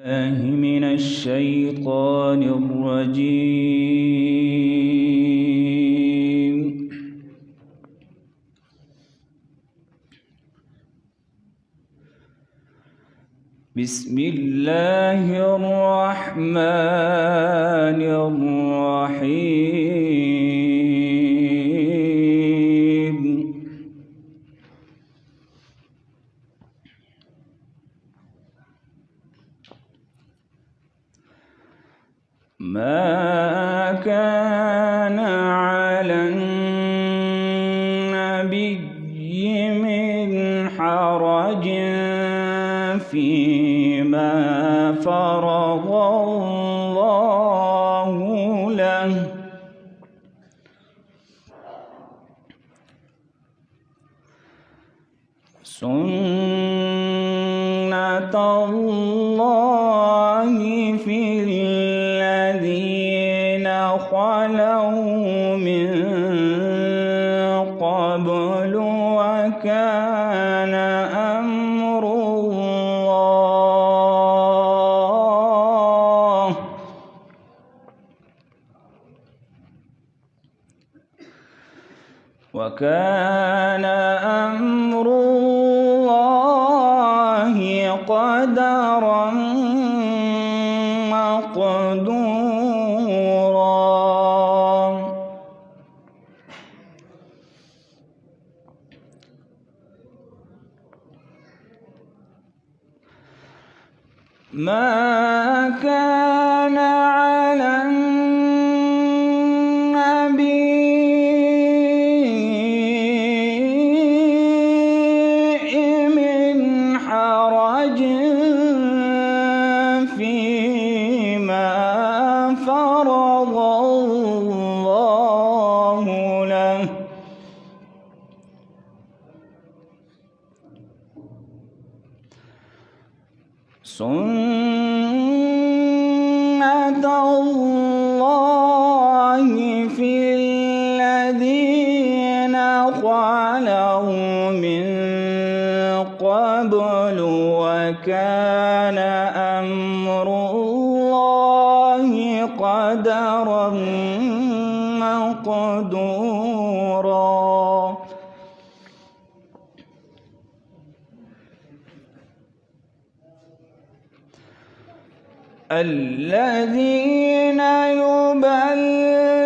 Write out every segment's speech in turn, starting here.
من الشيطان الرجيم. بسم الله الرحمن الرحيم. ما كان على النبي من حرج فيما فرض الله له، سنة الله في الذين خلوا من قبل، وكان أمر الله قدرا مقدورا. ما كان على النبي من حرج فيما فرض الله له، سنة الله في الذين خلوا من قبل، وكان أمر الله قدرا مقدورا. الذين يبلغون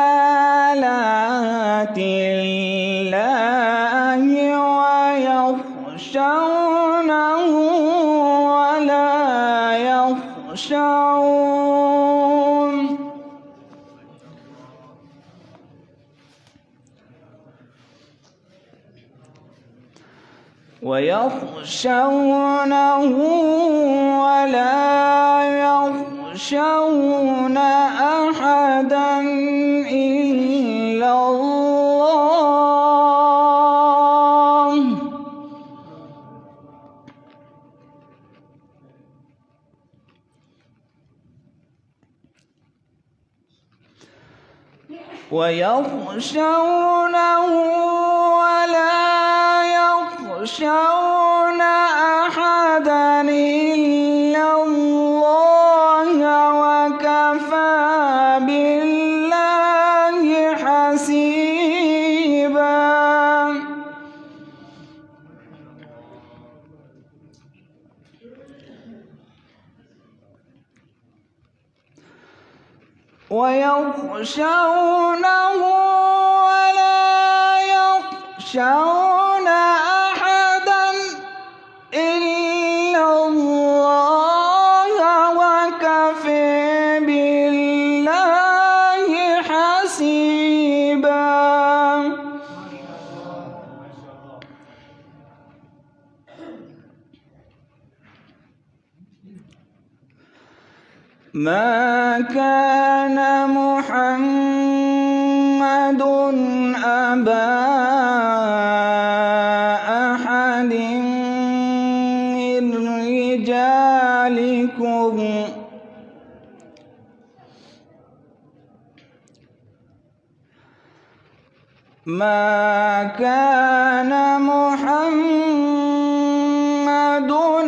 رسالات الله ويخشونه ولا يخشون أحدا إلا الله، ويخشونه ولا يخشون أحدا إلا الله، وكفى بالله حسيبا. ويخشونه ولا يخشون أحدا إلا الله، وكفى بالله حسيبا. ما كان محمد أبا أحد من رجالكم، ما كان محمد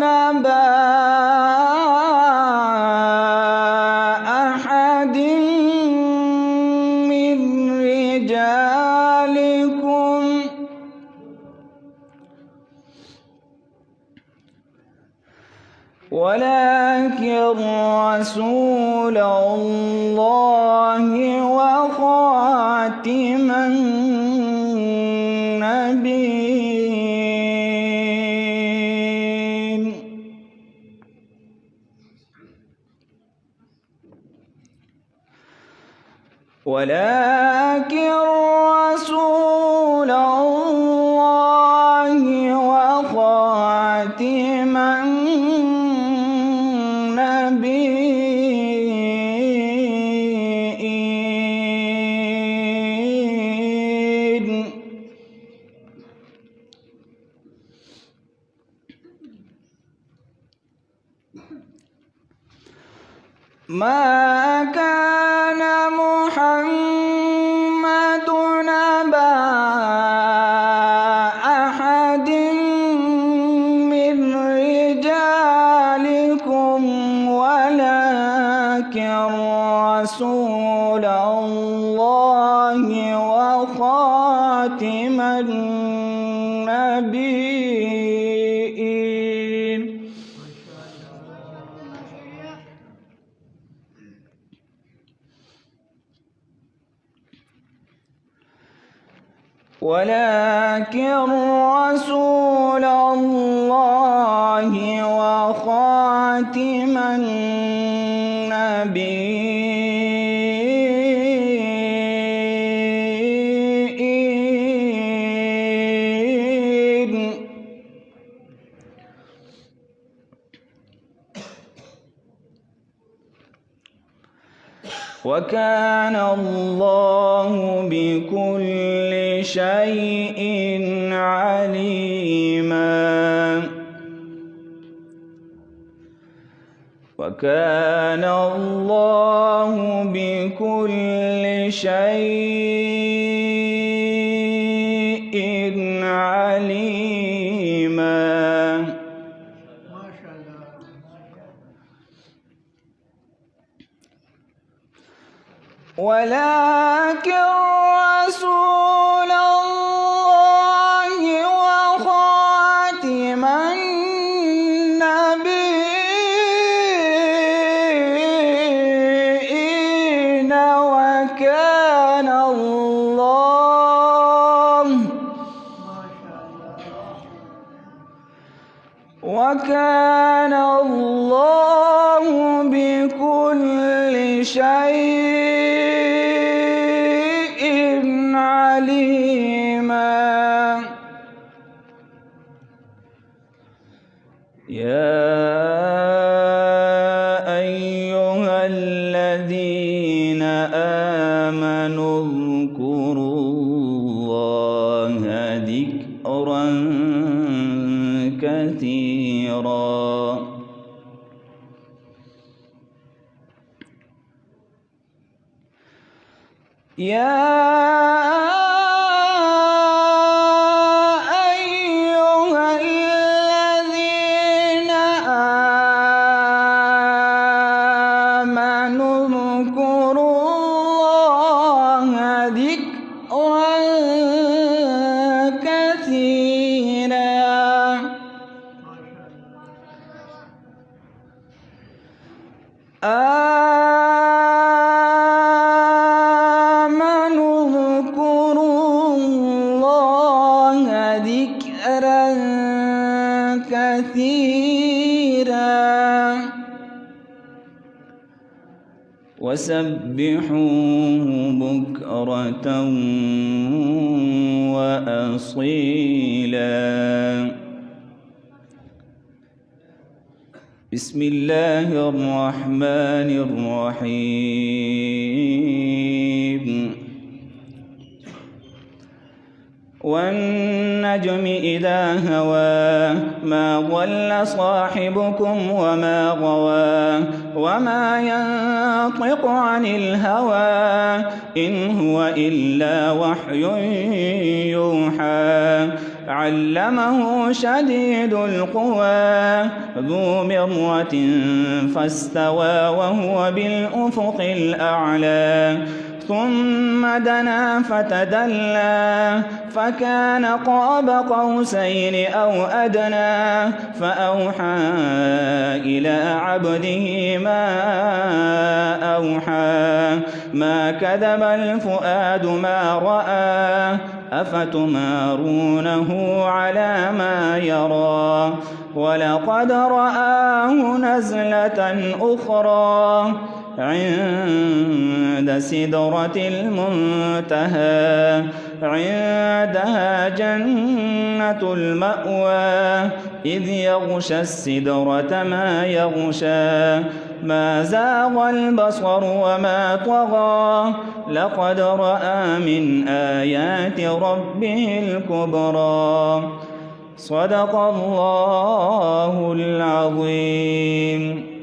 أبا ولكن رسول الله وخاتم النبيين. ولكن رسول الله وخاتم النبيين. ما كان محمد أبا أحد من رجالكم ولكن رسول الله وخاتم النبيين. ولكن رسول الله وخاتم النبيين. وكان الله بكل شيء عليما. وكان الله بكل شيء عليما. ما شاء الله. ولكن رسول الله وخاتم النبيين. وكان الله بكل شيء عليما. يا أيها الذين آمنوا اذكروا الله ذكرا كثيرا. يا أيها الذين آمنوا اذكروا الله ذكرا كثيرا. ذكرا كثيرا. وسبحوه بكرة وأصيلا. بسم الله الرحمن الرحيم. والنجم إذا هوى ما ضل صاحبكم وما غوى وما ينطق عن الهوى إن هو إلا وحي يوحى علمه شديد القوى ذو مرة فاستوى وهو بالأفق الأعلى ثم دنا فتدلى فكان قاب قوسين أو أدنى فأوحى إلى عبده ما أوحى ما كذب الفؤاد ما رأى أفتمارونه على ما يرى ولقد رآه نزلة أخرى عند سدرة المنتهى عندها جنة المأوى إذ يغشى السدرة ما يغشى ما زاغ البصر وما طغى لقد رأى من آيات ربه الكبرى صدق الله العظيم.